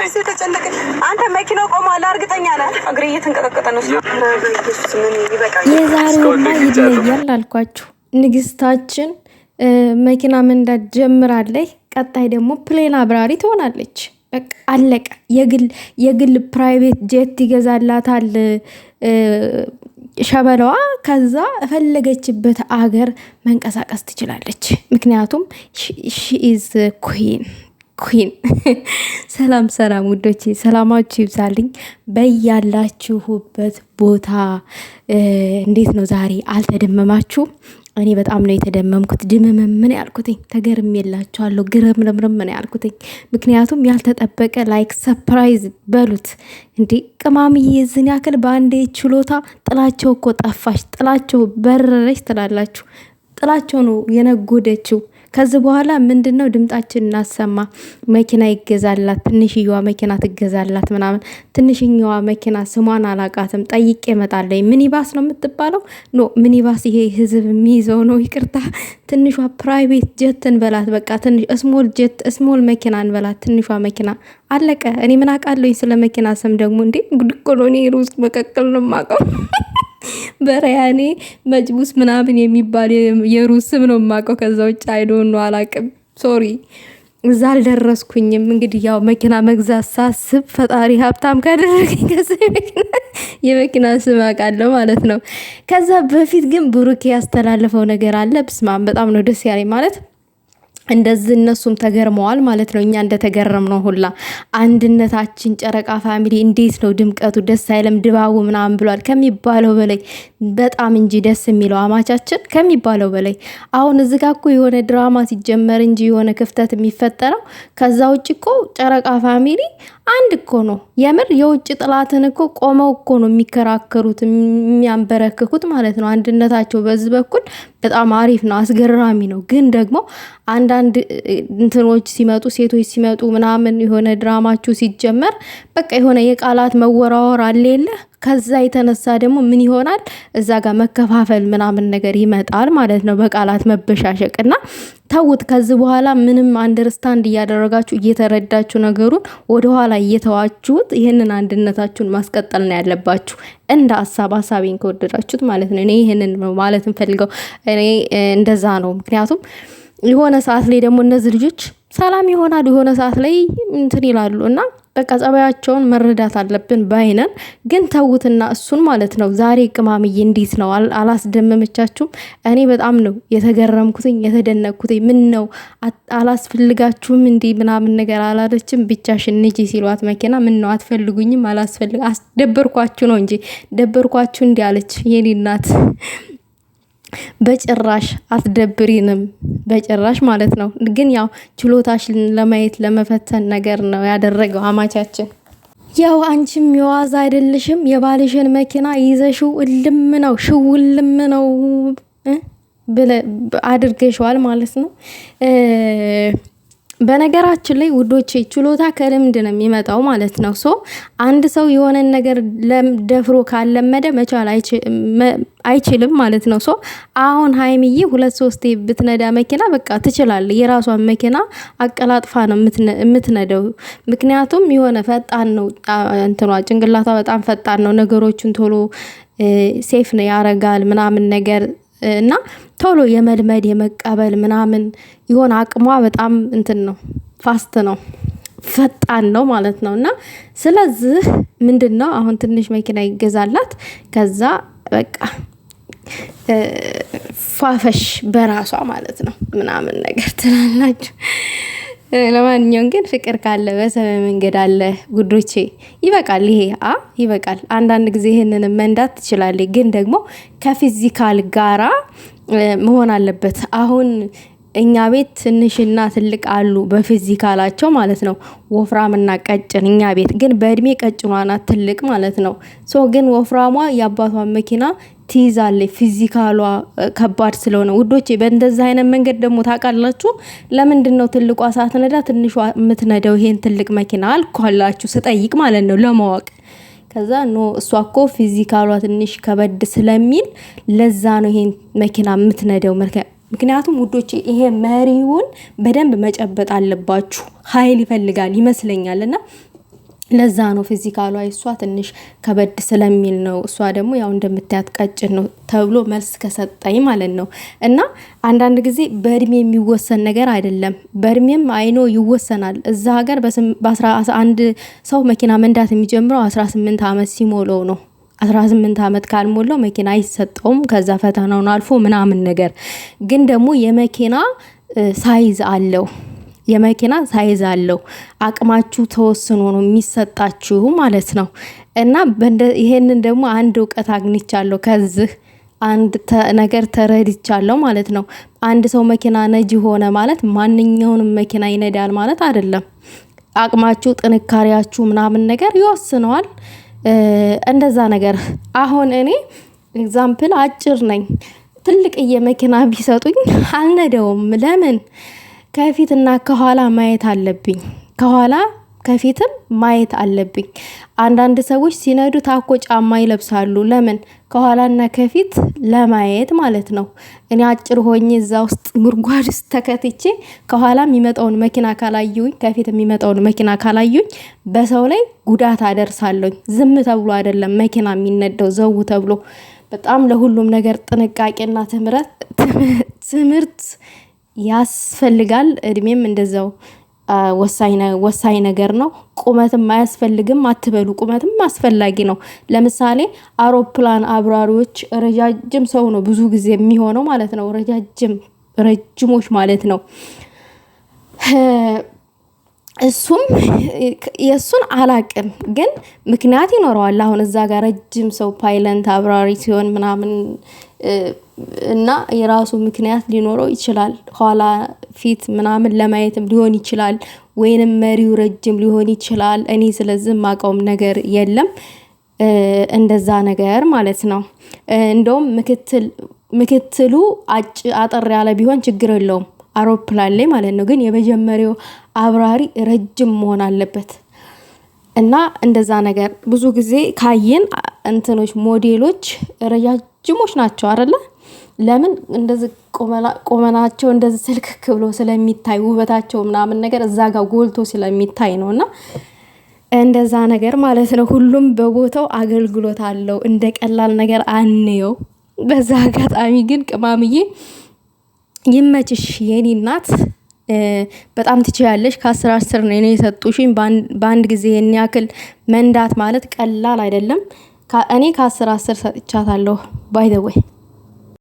ነፍሴ ተጨነቀ። አንተ መኪናው ቆሟል፣ እርግጠኛ ነህ? እግሬ እየተንቀጠቀጠ ነው። የዛሬውማ ይለያል አልኳችሁ። ንግስታችን መኪና መንዳት ጀምራለች። ቀጣይ ደግሞ ፕሌን አብራሪ ትሆናለች። በቃ አለቀ። የግል ፕራይቬት ጄት ይገዛላታል ሸበለዋ። ከዛ ፈለገችበት አገር መንቀሳቀስ ትችላለች። ምክንያቱም ሺ ኢዝ ኩዊን። ሰላም ውዶቼ፣ ሰላማችሁ ይብዛልኝ በያላችሁበት ቦታ። እንዴት ነው ዛሬ? አልተደመማችሁ? እኔ በጣም ነው የተደመምኩት። ድምምን ያልኩትኝ ተገርም የላችኋለሁ። ግርምርምርም ነው ያልኩትኝ። ምክንያቱም ያልተጠበቀ ላይክ ሰፕራይዝ በሉት እንዴ። ቅማምዬ የዝን ያክል በአንዴ ችሎታ ጥላቸው እኮ ጠፋሽ፣ ጥላቸው በረረች ትላላችሁ። ጥላቸው ነው የነጎደችው። ከዚህ በኋላ ምንድነው ድምጣችን እናሰማ። መኪና ይገዛላት፣ ትንሽየዋ መኪና ትገዛላት ምናምን። ትንሽኛዋ መኪና ስሟን አላቃትም፣ ጠይቄ እመጣለሁ። ሚኒባስ ነው የምትባለው? ኖ ሚኒባስ ይሄ ህዝብ የሚይዘው ነው። ይቅርታ፣ ትንሿ ፕራይቬት ጀት እንበላት። በቃ ትንሽ ስሞል ጀት፣ ስሞል መኪና እንበላት። ትንሿ መኪና አለቀ። እኔ ምን አውቃለሁኝ ስለ መኪና ስም ደግሞ እንዴ? ጉድ እኮ ነው። እኔ ሩዝ መቀቀል ነው የማውቀው። በረያኔ መጅቡስ ምናምን የሚባል የሩዝ ስም ነው የማውቀው። ከዛ ውጭ አይዶን ነው አላቅም። ሶሪ እዛ አልደረስኩኝም። እንግዲህ ያው መኪና መግዛት ሳስብ ፈጣሪ ሀብታም ካደረገኝ የመኪና ስም አውቃለሁ ማለት ነው። ከዛ በፊት ግን ብሩኬ ያስተላለፈው ነገር አለ። ብስማም በጣም ነው ደስ ያለኝ ማለት እንደዚህ እነሱም ተገርመዋል ማለት ነው። እኛ እንደተገረም ነው ሁላ። አንድነታችን ጨረቃ ፋሚሊ እንዴት ነው ድምቀቱ? ደስ አይለም ድባቡ ምናምን ብሏል። ከሚባለው በላይ በጣም እንጂ ደስ የሚለው አማቻችን ከሚባለው በላይ። አሁን እዚህ ጋር እኮ የሆነ ድራማ ሲጀመር እንጂ የሆነ ክፍተት የሚፈጠረው ከዛ ውጭ እኮ ጨረቃ ፋሚሊ አንድ እኮ ነው። የምር የውጭ ጥላትን እኮ ቆመው እኮ ነው የሚከራከሩት የሚያንበረክኩት ማለት ነው። አንድነታቸው በዚህ በኩል በጣም አሪፍ ነው፣ አስገራሚ ነው። ግን ደግሞ አንዳንድ እንትኖች ሲመጡ፣ ሴቶች ሲመጡ ምናምን የሆነ ድራማችሁ ሲጀመር በቃ የሆነ የቃላት መወራወር አለ የለ። ከዛ የተነሳ ደግሞ ምን ይሆናል? እዛ ጋር መከፋፈል ምናምን ነገር ይመጣል ማለት ነው፣ በቃላት መበሻሸቅ። እና ተውት። ከዚህ በኋላ ምንም አንደርስታንድ እያደረጋችሁ እየተረዳችሁ ነገሩን ወደኋላ እየተዋችሁት ይህንን አንድነታችሁን ማስቀጠል ነው ያለባችሁ። እንደ ሀሳቤን ከወደዳችሁት ማለት ነው። እኔ ይህንን ማለት እንፈልገው እኔ እንደዛ ነው። ምክንያቱም የሆነ ሰዓት ላይ ደግሞ እነዚህ ልጆች ሰላም ይሆናሉ፣ የሆነ ሰዓት ላይ እንትን ይላሉ እና በቃ ጸባያቸውን መረዳት አለብን ባይነን። ግን ተውትና እሱን ማለት ነው። ዛሬ ቅማምዬ እንዴት ነው? አላስደመመቻችሁም? እኔ በጣም ነው የተገረምኩትኝ የተደነቅኩትኝ። ምን ነው አላስፈልጋችሁም እንዲ ምናምን ነገር አላለችም። ብቻሽን ንጂ ሲሏት መኪና ምን ነው አትፈልጉኝም? አስደበርኳችሁ ነው እንጂ ደበርኳችሁ እንዲ አለች የኔ እናት። በጭራሽ አትደብሪንም፣ በጭራሽ ማለት ነው። ግን ያው ችሎታሽን ለማየት ለመፈተን ነገር ነው ያደረገው አማቻችን። ያው አንቺም የዋዛ አይደለሽም። የባልሽን መኪና ይዘሽው እልም ነው ሽውልም ነው አድርገሽዋል ማለት ነው። በነገራችን ላይ ውዶቼ ችሎታ ከልምድ ነው የሚመጣው ማለት ነው። ሶ አንድ ሰው የሆነን ነገር ደፍሮ ካለመደ መቻል አይችልም ማለት ነው። ሶ አሁን ሀይሚዬ 2-3 ብትነዳ መኪና በቃ ትችላለች። የራሷን መኪና አቀላጥፋ ነው የምትነደው። ምክንያቱም የሆነ ፈጣን ነው እንትኗ፣ ጭንቅላቷ በጣም ፈጣን ነው። ነገሮችን ቶሎ ሴፍ ነው ያረጋል ምናምን ነገር እና ቶሎ የመልመድ የመቀበል ምናምን የሆነ አቅሟ በጣም እንትን ነው፣ ፋስት ነው፣ ፈጣን ነው ማለት ነው። እና ስለዚህ ምንድነው አሁን ትንሽ መኪና ይገዛላት፣ ከዛ በቃ ፋፈሽ በራሷ ማለት ነው ምናምን ነገር ትላላችሁ። ለማንኛውም ግን ፍቅር ካለ በሰማይ መንገድ አለ ጉዶቼ። ይበቃል፣ ይሄ ይበቃል። አንዳንድ ጊዜ ይሄንን መንዳት ትችላለች፣ ግን ደግሞ ከፊዚካል ጋራ መሆን አለበት። አሁን እኛ ቤት ትንሽና ትልቅ አሉ በፊዚካላቸው ማለት ነው፣ ወፍራምና ቀጭን። እኛ ቤት ግን በእድሜ ቀጭኗ ናት ትልቅ ማለት ነው። ሶ ግን ወፍራሟ የአባቷን መኪና ትይዛለች፣ ፊዚካሏ ከባድ ስለሆነ ውዶቼ። በእንደዚህ አይነት መንገድ ደግሞ ታውቃላችሁ ለምንድን ነው ትልቋ ሳትነዳ ትንሿ የምትነዳው ይሄን ትልቅ መኪና አልኳላችሁ ስጠይቅ ማለት ነው ለማወቅ። ከዛ ኖ እሷ እኮ ፊዚካሏ ትንሽ ከበድ ስለሚል ለዛ ነው ይሄን መኪና የምትነዳው። ምክንያቱም ውዶቼ ይሄ መሪውን በደንብ መጨበጥ አለባችሁ፣ ኃይል ይፈልጋል ይመስለኛልና ለዛ ነው ፊዚካሏ እሷ ትንሽ ከበድ ስለሚል ነው። እሷ ደግሞ ያው እንደምታያት ቀጭን ነው ተብሎ መልስ ከሰጠኝ ማለት ነው። እና አንዳንድ ጊዜ በእድሜ የሚወሰን ነገር አይደለም። በእድሜም አይኖ ይወሰናል። እዛ ሀገር በ11 ሰው መኪና መንዳት የሚጀምረው 18 ዓመት ሲሞላው ነው። 18 ዓመት ካልሞላው መኪና አይሰጠውም። ከዛ ፈተናውን አልፎ ምናምን ነገር ግን ደግሞ የመኪና ሳይዝ አለው። የመኪና ሳይዝ አለው። አቅማችሁ ተወስኖ ነው የሚሰጣችሁ ማለት ነው። እና ይሄንን ደግሞ አንድ እውቀት አግኝቻለሁ። ከዚህ አንድ ነገር ተረድቻለሁ ማለት ነው። አንድ ሰው መኪና ነጂ ሆነ ማለት ማንኛውንም መኪና ይነዳል ማለት አይደለም። አቅማችሁ፣ ጥንካሬያችሁ ምናምን ነገር ይወስነዋል። እንደዛ ነገር አሁን እኔ ኤግዛምፕል አጭር ነኝ። ትልቅዬ መኪና ቢሰጡኝ አልነዳውም። ለምን? ከፊትና ከኋላ ማየት አለብኝ። ከኋላ ከፊትም ማየት አለብኝ። አንዳንድ ሰዎች ሲነዱ ታኮ ጫማ ይለብሳሉ። ለምን? ከኋላና ከፊት ለማየት ማለት ነው። እኔ አጭር ሆኜ እዛ ውስጥ ጉድጓድ ውስጥ ተከትቼ ከኋላ የሚመጣውን መኪና ካላዩኝ፣ ከፊት የሚመጣውን መኪና ካላዩኝ በሰው ላይ ጉዳት አደርሳለሁ። ዝም ተብሎ አይደለም መኪና የሚነዳው፣ ዘው ተብሎ። በጣም ለሁሉም ነገር ጥንቃቄና ትምህርት ያስፈልጋል። እድሜም እንደዛው ወሳኝ ነገር ነው። ቁመትም አያስፈልግም አትበሉ። ቁመትም አስፈላጊ ነው። ለምሳሌ አውሮፕላን አብራሪዎች ረጃጅም ሰው ነው ብዙ ጊዜ የሚሆነው ማለት ነው። ረጅሞች ማለት ነው። እሱም የሱን አላቅም ግን ምክንያት ይኖረዋል። አሁን እዛ ጋር ረጅም ሰው ፓይለት አብራሪ ሲሆን ምናምን እና የራሱ ምክንያት ሊኖረው ይችላል። ኋላ ፊት ምናምን ለማየትም ሊሆን ይችላል። ወይንም መሪው ረጅም ሊሆን ይችላል። እኔ ስለዚህ ማቀውም ነገር የለም። እንደዛ ነገር ማለት ነው። እንደውም ምክትሉ አጠር ያለ ቢሆን ችግር የለውም አውሮፕላን ላይ ማለት ነው። ግን የመጀመሪያው አብራሪ ረጅም መሆን አለበት። እና እንደዛ ነገር ብዙ ጊዜ ካየን እንትኖች ሞዴሎች ረጃጅሞች ናቸው አይደለ? ለምን? እንደዚህ ቆመናቸው እንደዚህ ስልክክ ብሎ ስለሚታይ ውበታቸው ምናምን ነገር እዛ ጋር ጎልቶ ስለሚታይ ነው። እና እንደዛ ነገር ማለት ነው። ሁሉም በቦታው አገልግሎት አለው። እንደ ቀላል ነገር አንየው። በዛ አጋጣሚ ግን ቅማምዬ ይመችሽ የኔ እናት። በጣም ትችያለሽ። ከ10 ነው የሰጡሽኝ በአንድ ጊዜ የኔ ያክል መንዳት ማለት ቀላል አይደለም። እኔ ከ10 ሰጥቻታለሁ ባይ ዘ ወይ